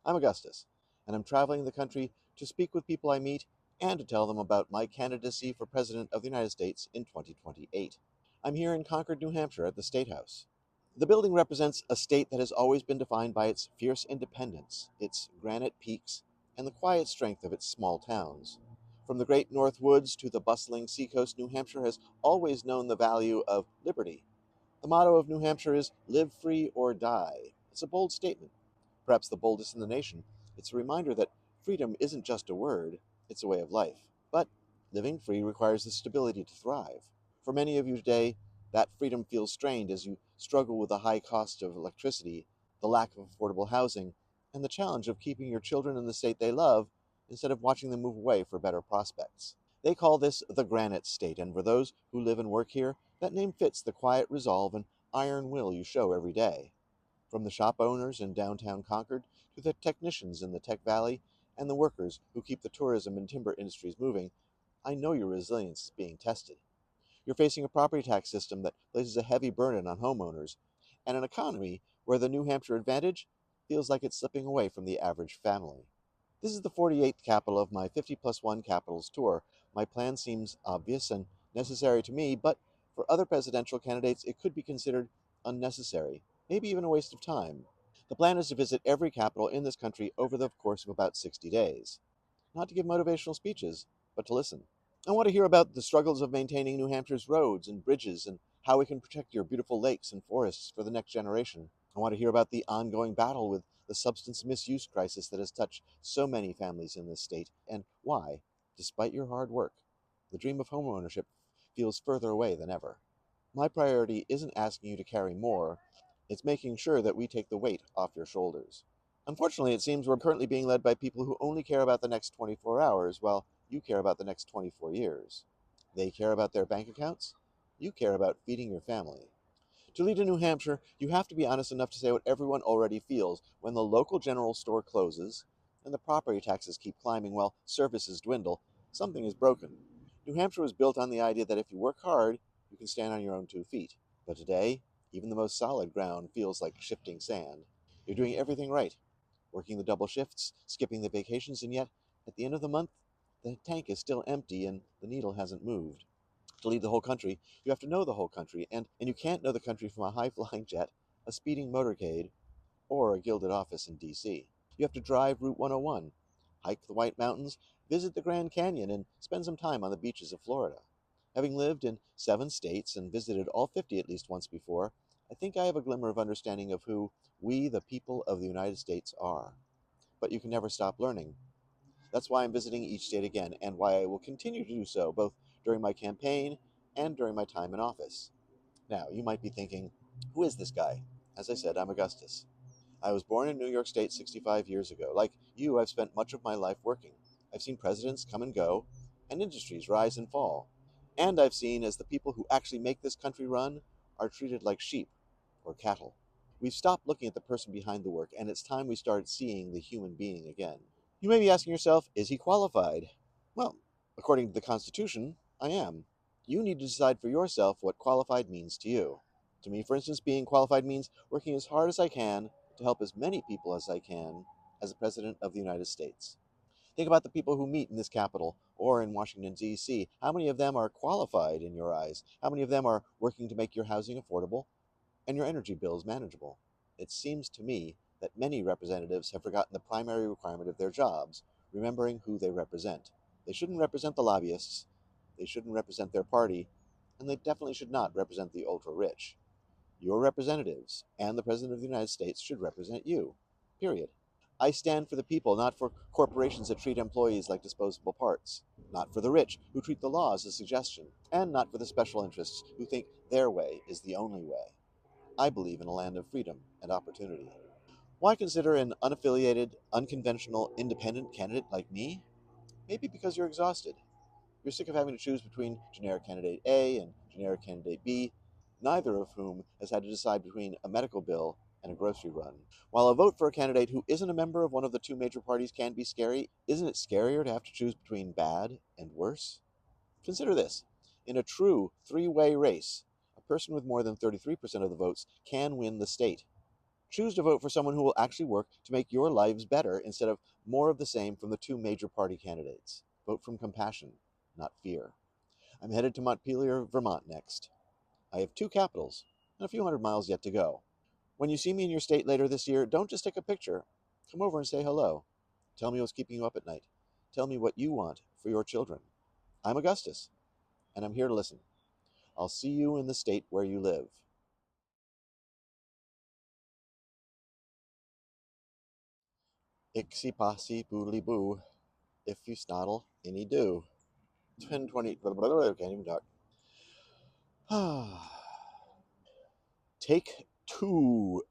I'm Augustus, and I'm traveling the country to speak with people I meet and to tell them about my candidacy for President of the United States in 2028. I'm here in Concord, New Hampshire at the State House. The building represents a state that has always been defined by its fierce independence, its granite peaks, and the quiet strength of its small towns. From the great North Woods to the bustling seacoast, New Hampshire has always known the value of liberty. The motto of New Hampshire is "Live free or die." It's a bold statement, perhaps the boldest in the nation. It's a reminder that freedom isn't just a word, it's a way of life. But living free requires the stability to thrive. For many of you today, that freedom feels strained as you struggle with the high cost of electricity, the lack of affordable housing, and the challenge of keeping your children in the state they love instead of watching them move away for better prospects. They call this the Granite State, and for those who live and work here, that name fits the quiet resolve and iron will you show every day. From the shop owners in downtown Concord to the technicians in the Tech Valley and the workers who keep the tourism and timber industries moving, I know your resilience is being tested. You're facing a property tax system that places a heavy burden on homeowners and an economy where the New Hampshire advantage feels like it's slipping away from the average family. This is the 48th capital of my 50 plus 1 capitals tour. My plan seems obvious and necessary to me, but for other presidential candidates, it could be considered unnecessary, maybe even a waste of time. The plan is to visit every capital in this country over the course of about 60 days. Not to give motivational speeches, but to listen. I want to hear about the struggles of maintaining New Hampshire's roads and bridges and how we can protect your beautiful lakes and forests for the next generation. I want to hear about the ongoing battle with the substance misuse crisis that has touched so many families in this state and why, despite your hard work, the dream of homeownership feels further away than ever. My priority isn't asking you to carry more, it's making sure that we take the weight off your shoulders. Unfortunately, it seems we're currently being led by people who only care about the next 24 hours, while you care about the next 24 years. They care about their bank accounts. You care about feeding your family. To lead in New Hampshire, you have to be honest enough to say what everyone already feels when the local general store closes and the property taxes keep climbing while services dwindle. Something is broken. New Hampshire was built on the idea that if you work hard, you can stand on your own 2 feet. But today, even the most solid ground feels like shifting sand. You're doing everything right, working the double shifts, skipping the vacations, and yet, at the end of the month, the tank is still empty and the needle hasn't moved. To lead the whole country, you have to know the whole country, and you can't know the country from a high flying jet, a speeding motorcade, or a gilded office in DC. You have to drive Route 101, hike the White Mountains, visit the Grand Canyon, and spend some time on the beaches of Florida. Having lived in 7 states and visited all 50 at least once before, I think I have a glimmer of understanding of who we, the people of the United States, are. But you can never stop learning. That's why I'm visiting each state again, and why I will continue to do so, both during my campaign and during my time in office. Now, you might be thinking, who is this guy? As I said, I'm Augustus. I was born in New York State 65 years ago. Like you, I've spent much of my life working. I've seen presidents come and go, and industries rise and fall. And I've seen as the people who actually make this country run are treated like sheep or cattle. We've stopped looking at the person behind the work, and it's time we started seeing the human being again. You may be asking yourself, is he qualified? Well, according to the Constitution, I am. You need to decide for yourself what qualified means to you. To me, for instance, being qualified means working as hard as I can to help as many people as I can as the President of the United States. Think about the people who meet in this capital or in Washington, D.C. How many of them are qualified in your eyes? How many of them are working to make your housing affordable and your energy bills manageable? It seems to me that many representatives have forgotten the primary requirement of their jobs, remembering who they represent. They shouldn't represent the lobbyists, they shouldn't represent their party, and they definitely should not represent the ultra rich. Your representatives and the President of the United States should represent you. Period. I stand for the people, not for corporations that treat employees like disposable parts, not for the rich who treat the law as a suggestion, and not for the special interests who think their way is the only way. I believe in a land of freedom and opportunity. Why consider an unaffiliated, unconventional, independent candidate like me? Maybe because you're exhausted. You're sick of having to choose between generic candidate A and generic candidate B, neither of whom has had to decide between a medical bill and a grocery run. While a vote for a candidate who isn't a member of one of the two major parties can be scary, isn't it scarier to have to choose between bad and worse? Consider this. In a true three-way race, a person with more than 33% of the votes can win the state. Choose to vote for someone who will actually work to make your lives better instead of more of the same from the two major party candidates. Vote from compassion, not fear. I'm headed to Montpelier, Vermont next. I have 2 capitals and a few hundred miles yet to go. When you see me in your state later this year, don't just take a picture. Come over and say hello. Tell me what's keeping you up at night. Tell me what you want for your children. I'm Augustus, and I'm here to listen. I'll see you in the state where you live. Ixy posse boodly boo. If you snoddle, any do. 10:20. Can't even talk. Take 2.